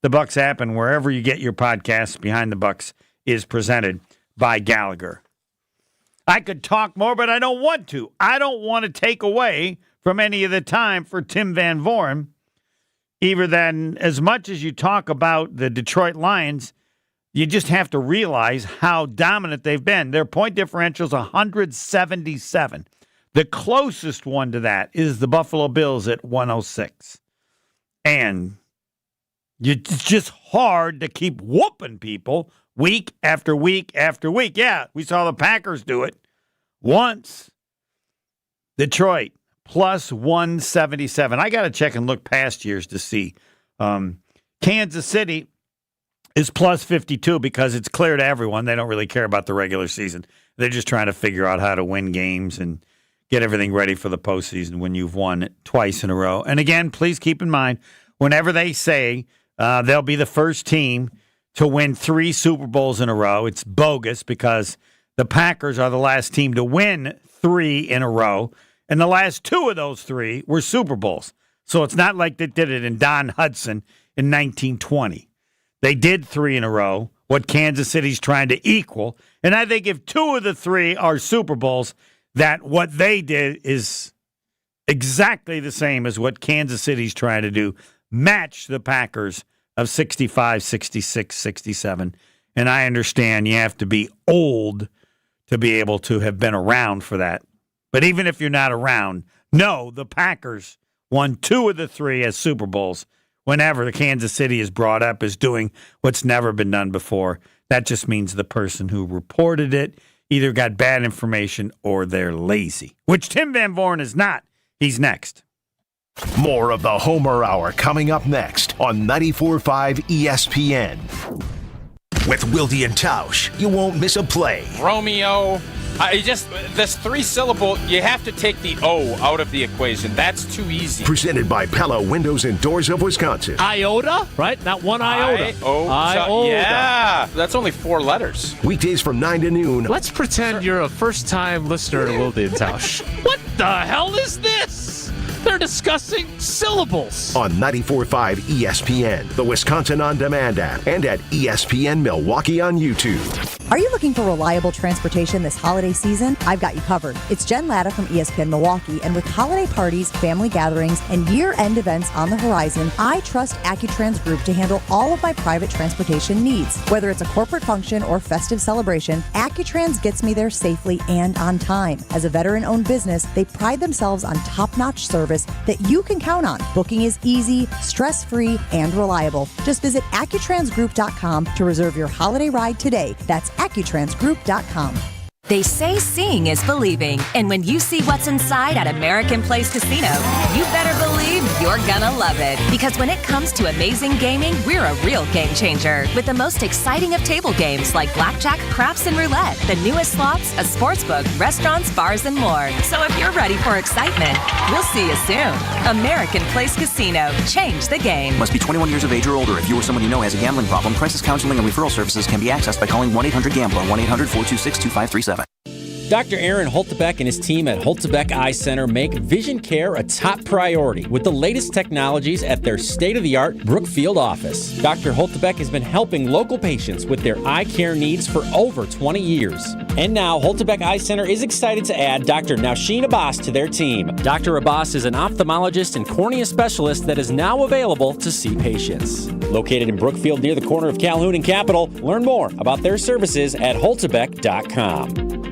The Bucks app and wherever you get your podcasts. Behind the Bucks is presented by Gallagher. I could talk more, but I don't want to. I don't want to take away from any of the time for Tim Van Voren. Either than as much as you talk about the Detroit Lions, you just have to realize how dominant they've been. Their point differential is 177. The closest one to that is the Buffalo Bills at 106. And it's just hard to keep whooping people week after week after week. Yeah, we saw the Packers do it once. Detroit. Plus 177. I got to check and look past years to see. Kansas City is plus 52 because it's clear to everyone. They don't really care about the regular season. They're just trying to figure out how to win games and get everything ready for the postseason when you've won twice in a row. And again, please keep in mind, whenever they say they'll be the first team to win 3 Super Bowls in a row, it's bogus because the Packers are the last team to win 3 in a row. And the last 2 of those 3 were Super Bowls. So it's not like they did it in Don Hudson in 1920. They did 3 in a row, what Kansas City's trying to equal. And I think if 2 of the 3 are Super Bowls, that what they did is exactly the same as what Kansas City's trying to do. Match the Packers of 65, 66, 67. And I understand you have to be old to be able to have been around for that. But even if you're not around, no, the Packers won 2 of the 3 as Super Bowls whenever the Kansas City is brought up as doing what's never been done before. That just means the person who reported it either got bad information or they're lazy, which Tim Van Voren is not. He's next. More of the Homer Hour coming up next on 94.5 ESPN. With Wilde and Tausch, you won't miss a play. Romeo. This 3-syllable, you have to take the O out of the equation. That's too easy. Presented by Pella Windows and Doors of Wisconsin. Iota, right? Not one iota. Iota. Yeah, that's only 4 letters. Weekdays from 9 to noon. Let's pretend you're a first-time listener to Wilde and Tausch. What the hell is this? They're discussing syllables. On 94.5 ESPN, the Wisconsin On Demand app, and at ESPN Milwaukee on YouTube. Are you looking for reliable transportation this holiday season? I've got you covered. It's Jen Latta from ESPN Milwaukee, and with holiday parties, family gatherings, and year-end events on the horizon, I trust AccuTrans Group to handle all of my private transportation needs. Whether it's a corporate function or festive celebration, AccuTrans gets me there safely and on time. As a veteran-owned business, they pride themselves on top-notch service that you can count on. Booking is easy, stress-free, and reliable. Just visit AccuTransGroup.com to reserve your holiday ride today. That's AccuTransGroup.com. They say seeing is believing, and when you see what's inside at American Place Casino, you better believe you're gonna love it. Because when it comes to amazing gaming, we're a real game changer. With the most exciting of table games like blackjack, craps, and roulette, the newest slots, a sportsbook, restaurants, bars, and more. So if you're ready for excitement, we'll see you soon. American Place Casino. Change the game. Must be 21 years of age or older. If you or someone you know has a gambling problem, crisis counseling and referral services can be accessed by calling 1-800-GAMBLER, 1-800-426-2537. Dr. Aaron Holtebeck and his team at Holtebeck Eye Center make vision care a top priority with the latest technologies at their state-of-the-art Brookfield office. Dr. Holtebeck has been helping local patients with their eye care needs for over 20 years. And now, Holtebeck Eye Center is excited to add Dr. Nausheen Abbas to their team. Dr. Abbas is an ophthalmologist and cornea specialist that is now available to see patients. Located in Brookfield near the corner of Calhoun and Capitol, learn more about their services at holtebeck.com.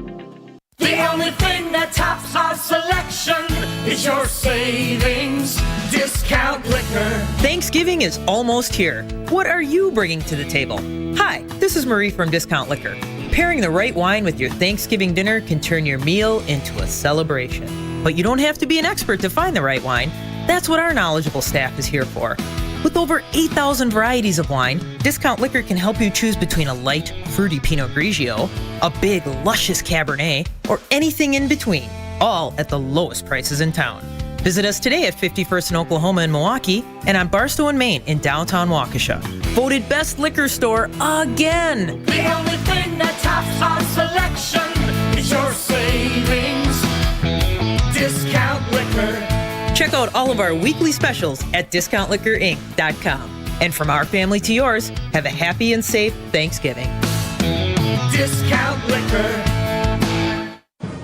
The only thing that tops our selection is your savings discount liquor. Thanksgiving is almost here. What are you bringing to the table? Hi, this is Marie from Discount Liquor. Pairing the right wine with your Thanksgiving dinner can turn your meal into a celebration. But you don't have to be an expert to find the right wine. That's what our knowledgeable staff is here for. With over 8,000 varieties of wine, Discount Liquor can help you choose between a light, fruity Pinot Grigio, a big, luscious Cabernet, or anything in between, all at the lowest prices in town. Visit us today at 51st and Oklahoma in Milwaukee and on Barstow and Main in downtown Waukesha. Voted best liquor store again! The only thing that tops our selection is your savings discount liquor. Check out all of our weekly specials at discountliquorinc.com. And from our family to yours, have a happy and safe Thanksgiving. Discount Liquor.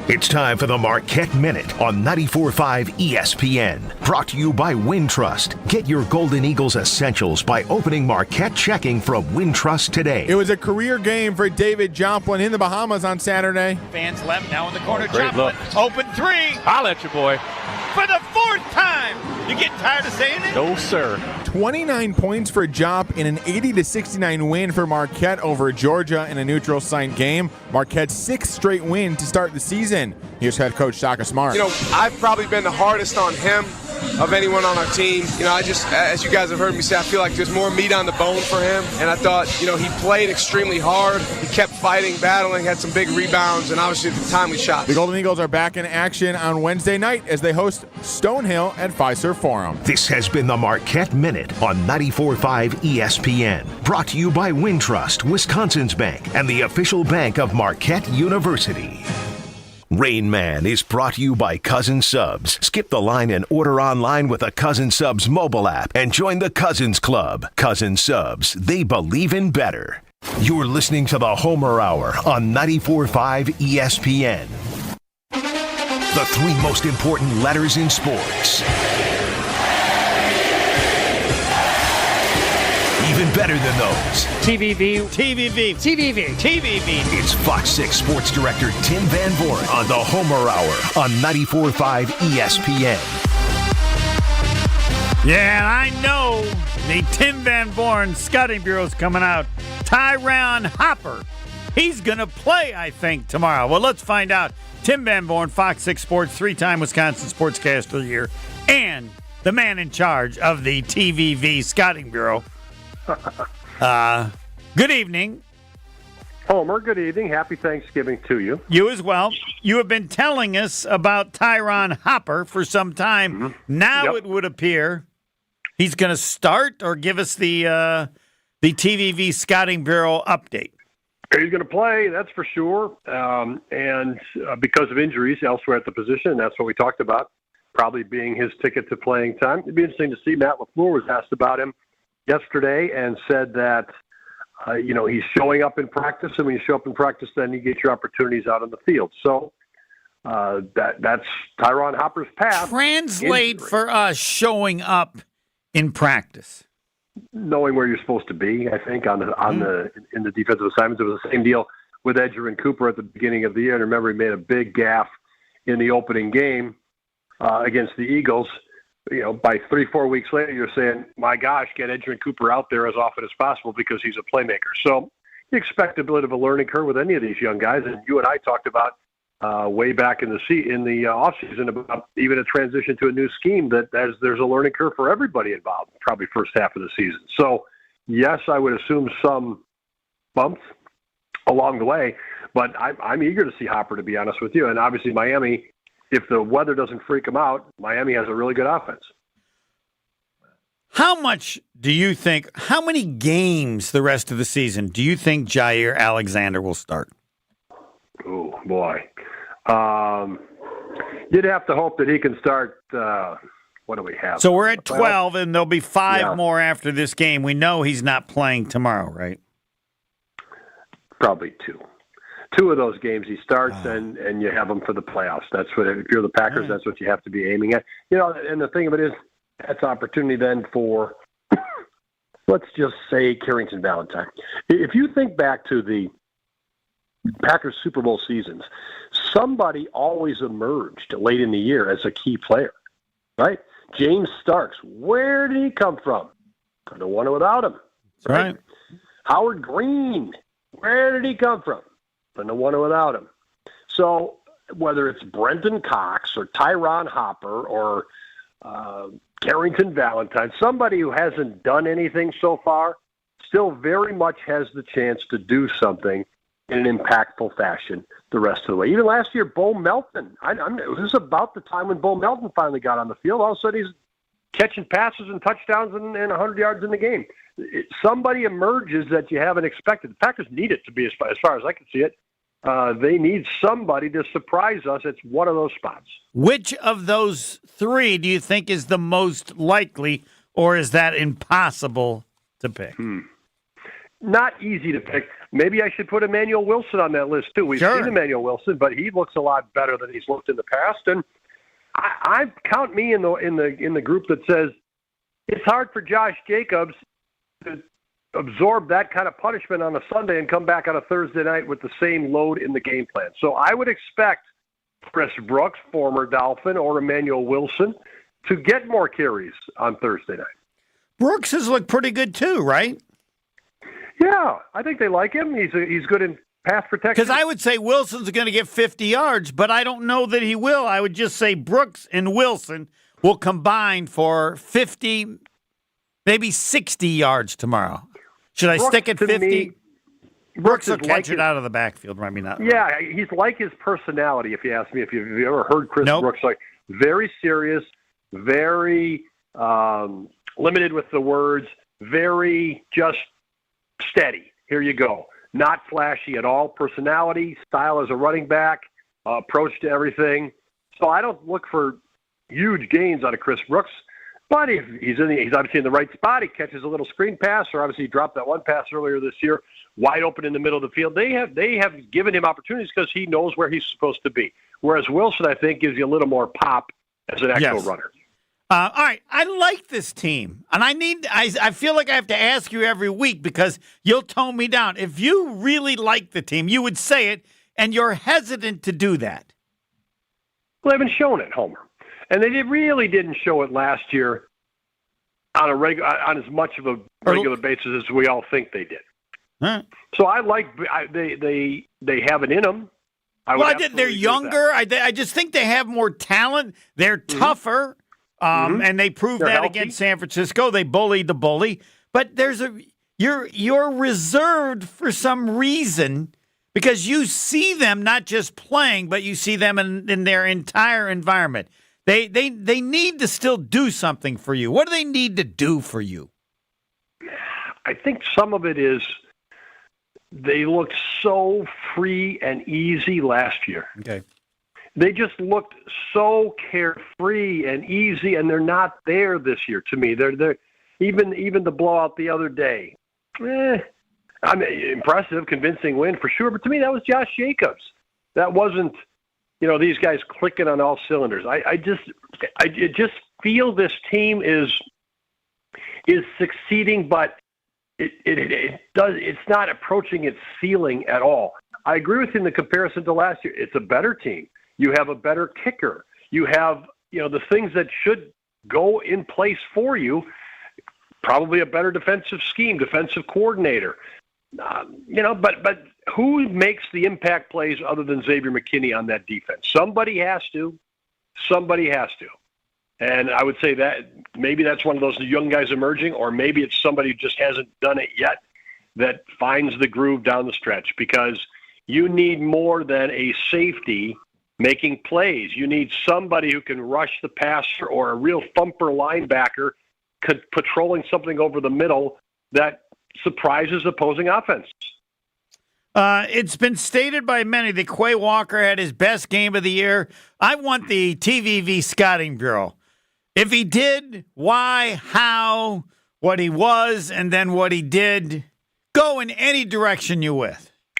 It's time for the Marquette Minute on 94.5 ESPN. Brought to you by Wintrust. Get your Golden Eagles essentials by opening Marquette checking from Wintrust today. It was a career game for David Joplin in the Bahamas on Saturday. Fans left, now in the corner. Great Joplin, open three. Holla at you, boy. For the fourth time. You getting tired of saying it? No, sir. 29 points for Jop in an 80-69 win for Marquette over Georgia in a neutral site game. Marquette's sixth straight win to start the season. Here's head coach Shaka Smart. You know, I've probably been the hardest on him of anyone on our team. You know, I just, as you guys have heard me say, I feel like there's more meat on the bone for him. And I thought, you know, he played extremely hard. He kept fighting, battling, had some big rebounds, and obviously the timely shot. The Golden Eagles are back in action on Wednesday night as they host Stonehill at Fiserv Forum. This has been the Marquette Minute on 94.5 ESPN. Brought to you by Wintrust, Wisconsin's bank, and the official bank of Marquette University. Rain Man is brought to you by Cousin Subs. Skip the line and order online with a Cousin Subs mobile app and join the Cousins Club. Cousin Subs, they believe in better. You're listening to the Homer Hour on 94.5 ESPN. The three most important letters in sports. Even better than those. TVV. It's Fox 6 Sports Director Tim Van Voren on the Homer Hour on 94.5 ESPN. Yeah, I know the Tim Van Voren Scouting Bureau's coming out. Tyron Hopper. He's going to play, I think, tomorrow. Well, let's find out. Tim Van Voren, Fox 6 Sports, three-time Wisconsin Sportscaster of the Year, and the man in charge of the TVV Scouting Bureau. Good evening. Homer, good evening. Happy Thanksgiving to you. You as well. You have been telling us about Tyron Hopper for some time. Mm-hmm. Now It would appear he's going to start or give us the TVV Scouting Bureau update. He's going to play, that's for sure. And because of injuries elsewhere at the position, that's what we talked about, probably being his ticket to playing time. It'd be interesting to see. Matt LaFleur was asked about him yesterday and said that, he's showing up in practice, and when you show up in practice, then you get your opportunities out on the field. So that's Tyron Hopper's path. Translate for us showing up in practice. Knowing where you're supposed to be, I think, in the defensive assignments. It was the same deal with Edgerrin Cooper at the beginning of the year. And remember, he made a big gaffe in the opening game against the Eagles. By 3-4 weeks later, you're saying, my gosh, get Edgerrin Cooper out there as often as possible because he's a playmaker. So you expect a bit of a learning curve with any of these young guys. And you and I talked about way back in the offseason about even a transition to a new scheme that there's a learning curve for everybody involved, probably first half of the season. So, yes, I would assume some bumps along the way, but I'm eager to see Hopper, to be honest with you. And obviously Miami, if the weather doesn't freak them out, Miami has a really good offense. How many games the rest of the season do you think Jair Alexander will start? Oh, boy. You'd have to hope that he can start, what do we have? So we're at 12, and there'll be 5 more after this game. We know he's not playing tomorrow, right? Probably 2. 2 of those games he starts, and you have him for the playoffs. That's what, if you're the Packers, that's what you have to be aiming at. And the thing of it is, that's opportunity then for, let's just say, Carrington Valentine. If you think back to the Packers Super Bowl seasons, somebody always emerged late in the year as a key player, right? James Starks, where did he come from? Couldn't have won it without him. Right. Howard Green, where did he come from? Couldn't have won it without him. So whether it's Brenton Cox or Tyron Hopper or Carrington Valentine, somebody who hasn't done anything so far still very much has the chance to do something in an impactful fashion the rest of the way. Even last year, Bo Melton. This is about the time when Bo Melton finally got on the field. All of a sudden, he's catching passes and touchdowns and 100 yards in the game. Somebody emerges that you haven't expected. The Packers need it to be, as far as I can see it. They need somebody to surprise us. It's one of those spots. Which of those 3 do you think is the most likely, or is that impossible to pick. Not easy to pick. Maybe I should put Emmanuel Wilson on that list too. We've seen Emmanuel Wilson, but he looks a lot better than he's looked in the past. And I count me in the group that says it's hard for Josh Jacobs to absorb that kind of punishment on a Sunday and come back on a Thursday night with the same load in the game plan. So I would expect Chris Brooks, former Dolphin, or Emmanuel Wilson to get more carries on Thursday night. Brooks has looked pretty good too, right? Yeah, I think they like him. He's good in pass protection. Because I would say Wilson's going to get 50 yards, but I don't know that he will. I would just say Brooks and Wilson will combine for 50, maybe 60 yards tomorrow. Should I stick at 50? Brooks will catch it out of the backfield. Maybe not. Yeah, he's like his personality, if you ask me. If you've ever heard Chris Brooks, like very serious, very limited with the words, very just steady. Here you go. Not flashy at all. Personality, style as a running back, approach to everything. So I don't look for huge gains out of Chris Brooks. But if he's obviously in the right spot. He catches a little screen pass, or obviously he dropped that one pass earlier this year, wide open in the middle of the field. They have given him opportunities because he knows where he's supposed to be. Whereas Wilson, I think, gives you a little more pop as an actual runner. All right, I like this team, and I feel like I have to ask you every week because you'll tone me down. If you really like the team, you would say it, and you're hesitant to do that. Well, they haven't shown it, Homer. And they really didn't show it last year on as much of a regular basis as we all think they did. Huh. So I like they have it in them. They're younger. I just think they have more talent. They're tougher, and they proved that against San Francisco. They bullied the bully. But you're reserved for some reason because you see them not just playing, but you see them in their entire environment. They need to still do something for you. What do they need to do for you? I think some of it is they looked so free and easy last year. Okay. They just looked so carefree and easy, and they're not there this year to me. They're even the blowout the other day. I mean, impressive, convincing win for sure, but to me that was Josh Jacobs. That wasn't these guys clicking on all cylinders. I just feel this team is succeeding, but it's not approaching its ceiling at all. I agree with you in the comparison to last year. It's a better team. You have a better kicker. You have the things that should go in place for you. Probably a better defensive scheme, defensive coordinator. But who makes the impact plays other than Xavier McKinney on that defense? Somebody has to. And I would say that maybe that's one of those young guys emerging, or maybe it's somebody who just hasn't done it yet that finds the groove down the stretch, because you need more than a safety making plays. You need somebody who can rush the passer, or a real thumper linebacker patrolling something over the middle that surprises opposing offense. It's been stated by many that Quay Walker had his best game of the year. I want the TVV scouting bureau. If he did, why, how, what he was, and then what he did, go in any direction you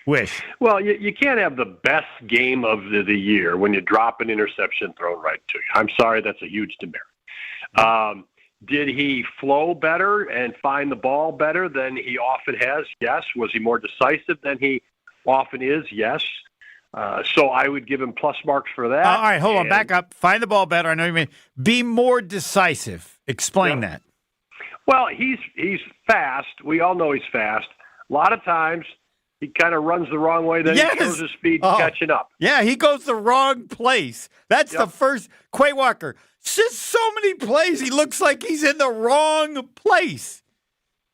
wish. Well, you can't have the best game of the year when you drop an interception thrown right to you. I'm sorry, that's a huge demerit. Did he flow better and find the ball better than he often has? Yes. Was he more decisive than he often is? Yes. So I would give him plus marks for that. All right, hold on, back up. Find the ball better. I know you mean. Be more decisive. Explain that. Well, he's fast. We all know he's fast. A lot of times he kind of runs the wrong way, then he shows his speed catching up. Yeah, he goes the wrong place. That's the first. Quay Walker. Just so many plays, he looks like he's in the wrong place.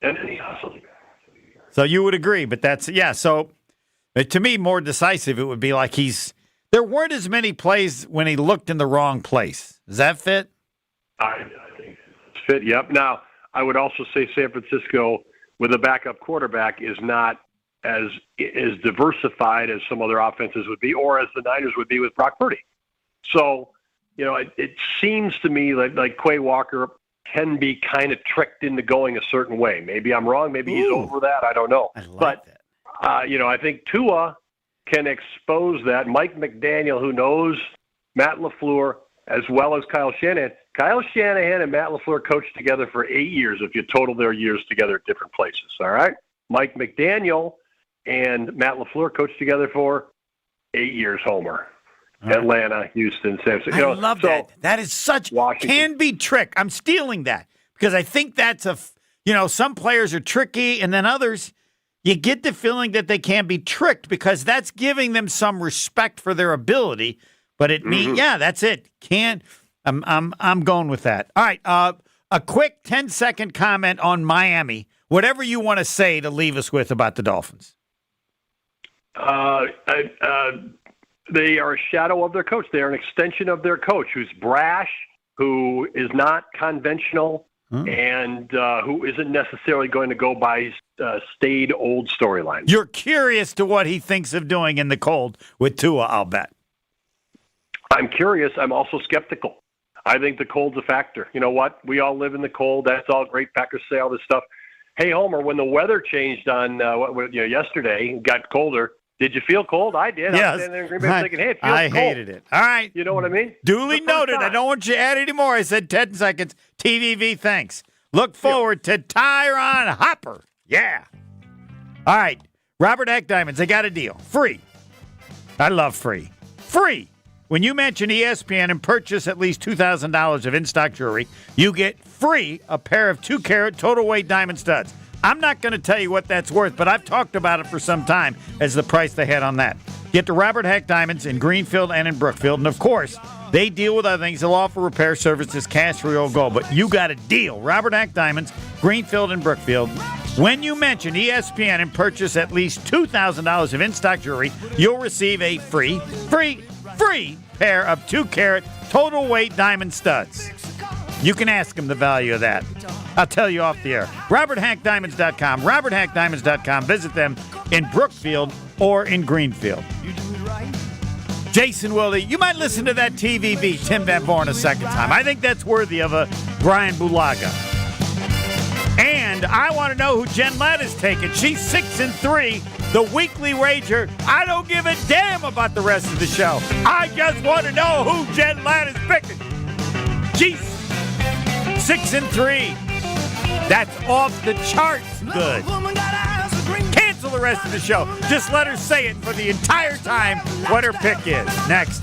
And then he hustles. So you would agree, but so to me, more decisive, it would be like there weren't as many plays when he looked in the wrong place. Does that fit? I think it's fit, yep. Now, I would also say San Francisco, with a backup quarterback, is not as diversified as some other offenses would be, or as the Niners would be with Brock Purdy. So, it seems to me like Quay Walker can be kind of tricked into going a certain way. Maybe I'm wrong. Maybe he's over that. I don't know. But I think Tua can expose that. Mike McDaniel, who knows Matt LaFleur as well as Kyle Shanahan. Kyle Shanahan and Matt LaFleur coached together for 8 years if you total their years together at different places, all right? Mike McDaniel and Matt LaFleur coached together for 8 years, Homer. Atlanta, Houston, San Francisco. I love that. That is such can be trick. I'm stealing that because I think that's some players are tricky and then others, you get the feeling that they can be tricked because that's giving them some respect for their ability. But it means, that's it. I'm going with that. All right. A quick 10-second comment on Miami. Whatever you want to say to leave us with about the Dolphins. They are a shadow of their coach. They are an extension of their coach, who's brash, who is not conventional, and who isn't necessarily going to go by staid old storylines. You're curious to what he thinks of doing in the cold with Tua, I'll bet. I'm curious. I'm also skeptical. I think the cold's a factor. You know what? We all live in the cold. That's all great. Packers say all this stuff. Hey, Homer, when the weather changed on yesterday, it got colder, did you feel cold? I did. Yes. I was standing there in Green Bay thinking, hey, it feels cold. I hated it. All right. You know what I mean? Duly noted. I don't want you to add any more. I said 10 seconds. TVV, thanks. Look forward to Tyron Hopper. Yeah. All right. Robert Hack Diamonds, they got a deal. Free. I love free. Free. When you mention ESPN and purchase at least $2,000 of in-stock jewelry, you get free a pair of 2-carat total weight diamond studs. I'm not going to tell you what that's worth, but I've talked about it for some time as the price they had on that. Get to Robert Hack Diamonds in Greenfield and in Brookfield. And, of course, they deal with other things. They'll offer repair services, cash for your gold. But you got a deal. Robert Hack Diamonds, Greenfield and Brookfield. When you mention ESPN and purchase at least $2,000 of in-stock jewelry, you'll receive a free pair of 2-carat total weight diamond studs. You can ask them the value of that. I'll tell you off the air. RobertHackDiamonds.com. RobertHackDiamonds.com. Visit them in Brookfield or in Greenfield. Jason Wilde, you might listen to that TVB, Tim Van Born, a second time. I think that's worthy of a Brian Bulaga. And I want to know who Jen Ladd is taking. She's 6-3. The weekly wager. I don't give a damn about the rest of the show. I just want to know who Jen Ladd is picking. Jeez. 6-3. That's off the charts good. Cancel the rest of the show. Just let her say it for the entire time what her pick is. Next.